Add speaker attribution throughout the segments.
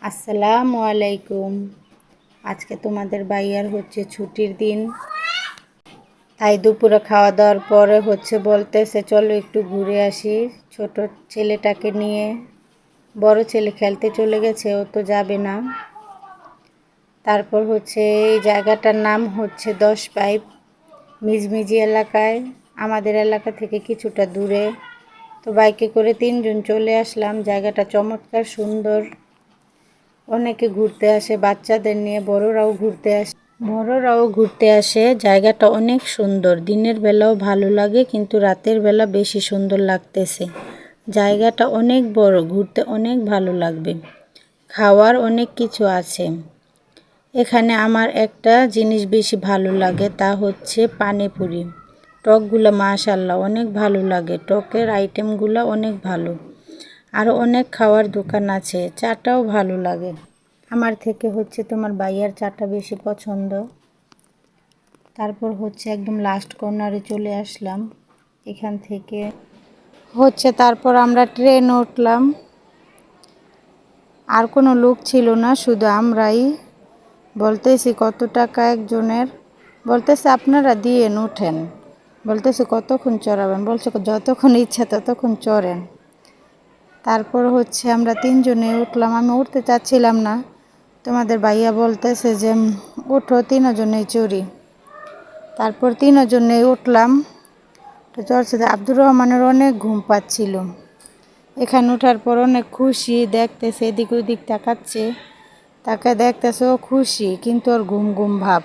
Speaker 1: আসসালামু আলাইকুম। আজকে তোমাদের ভাইয়ার ছুটির দিন, তাই দুপুরে খাওয়া দাওয়ার পরে বলতেছে চলো একটু ঘুরে আসি ছোট ছেলেটাকে নিয়ে। বড় ছেলে খেলতে চলে গেছে, ও তো যাবে না। তারপর এই জায়গাটার নাম 10 পাইপ, মিজমিজি এলাকায়, আমাদের এলাকা থেকে কিছুটা দূরে। তো বাইকে করে 3 জন চলে আসলাম। জায়গাটা চমৎকার সুন্দর, অনেকে ঘুরতে আসে বাচ্চাদের নিয়ে, বড়রাও ঘুরতে আসে। জায়গাটা অনেক সুন্দর, দিনের বেলাও ভালো লাগে কিন্তু রাতের বেলা বেশি সুন্দর লাগতেছে। জায়গাটা অনেক বড়, ঘুরতে অনেক ভালো লাগবে। খাওয়ার অনেক কিছু আছে এখানে। আমার একটা জিনিস বেশি ভালো লাগে, তা পানিপুরি। টকগুলো মাশাআল্লাহ অনেক ভালো লাগে, টকের আইটেমগুলো অনেক ভালো। আরও অনেক খাওয়ার দোকান আছে, চাটাও ভালো লাগে। আমার থেকে তোমার ভাইয়ার চাটা বেশি পছন্দ। তারপর একদম লাস্ট কর্নারে চলে আসলাম। এখান থেকে তারপর আমরা ট্রেনে উঠলাম। আর কোনো লোক ছিল না, শুধু আমরাই। বলতেছি কত টাকা একজনের, বলতেছে আপনারা দিয়েন, উঠেন। বলতেছে কতক্ষণ চড়াবেন, বলছে যতক্ষণ ইচ্ছা ততক্ষণ চড়েন। তারপর আমরা 3 জনে উঠলাম। আমি উঠতে চাচ্ছিলাম না, তোমাদের ভাইয়া বলতেছে যে উঠো, 3জনেই চড়ি। তারপর 3জনেই উঠলাম। তো চড়ছে, আব্দুর রহমানের অনেক ঘুম পাচ্ছিল। এখানে ওঠার পর অনেক খুশি, দেখতেছে এদিক ওদিক তাকাচ্ছে, তাকে দেখতেছে ও খুশি কিন্তু ওর ঘুম ঘুম ভাব,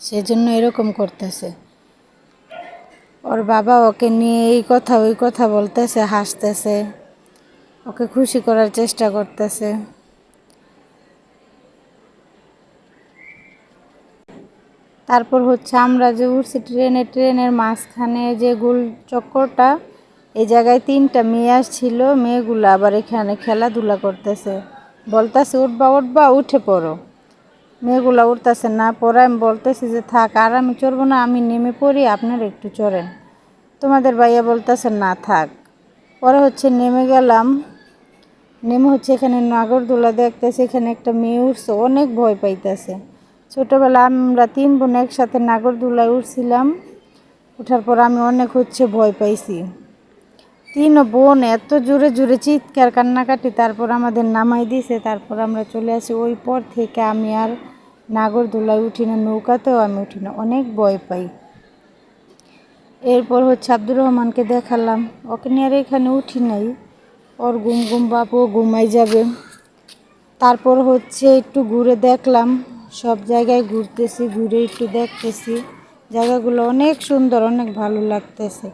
Speaker 1: সেজন্য এরকম করতেছে। ওর বাবা ওকে নিয়ে এই কথা ওই কথা বলতেছে, হাসতেছে, ওকে খুশি করার চেষ্টা করতেছে। তারপর আমরা যে উঠছি ট্রেনের মাঝখানে যে গোল চক্করটা, এই জায়গায় 3টা মেয়ে আসছিল। মেয়েগুলো আবার এখানে খেলাধুলা করতেছে, বলতেছে উঠবা উঠবা, উঠে পড়ো। মেয়েগুলা উঠতেছে না, পরে আমি বলতেছি যে থাক, আর আমি চড়বো না, আমি নেমে পড়ি, আপনারা একটু চড়েন। তোমাদের ভাইয়া বলতেছে না থাক। পরে নেমে গেলাম। নেমে এখানে নাগরদোলা দেখতেছে, এখানে একটা মেয়ে উঠছে, অনেক ভয় পাইতেছে। ছোটোবেলা আমরা 3 বোন একসাথে নাগরদোলায় উঠছিলাম। ওঠার পর আমি অনেক ভয় পাইছি। 3 বোন এত জোরে জোরে চিৎকার কান্নাকাটি, তারপর আমাদের নামাই দিছে। তারপর আমরা চলে আসি। ওই পর থেকে আমি আর নাগরদোলায় উঠি না, নৌকাতেও আমি উঠি না, অনেক ভয় পাই। এরপর আব্দুর রহমানকে দেখালাম, ওকে নিয়ে আর এখানে উঠি নাই, ওর ঘুম ঘুম বাপ, ও ঘুমাই যাবে। তারপর একটু ঘুরে দেখলাম, সব জায়গায় ঘুরতেছি, ঘুরে একটু দেখতেছি। জায়গাগুলো অনেক সুন্দর, অনেক ভালো লাগতেছে।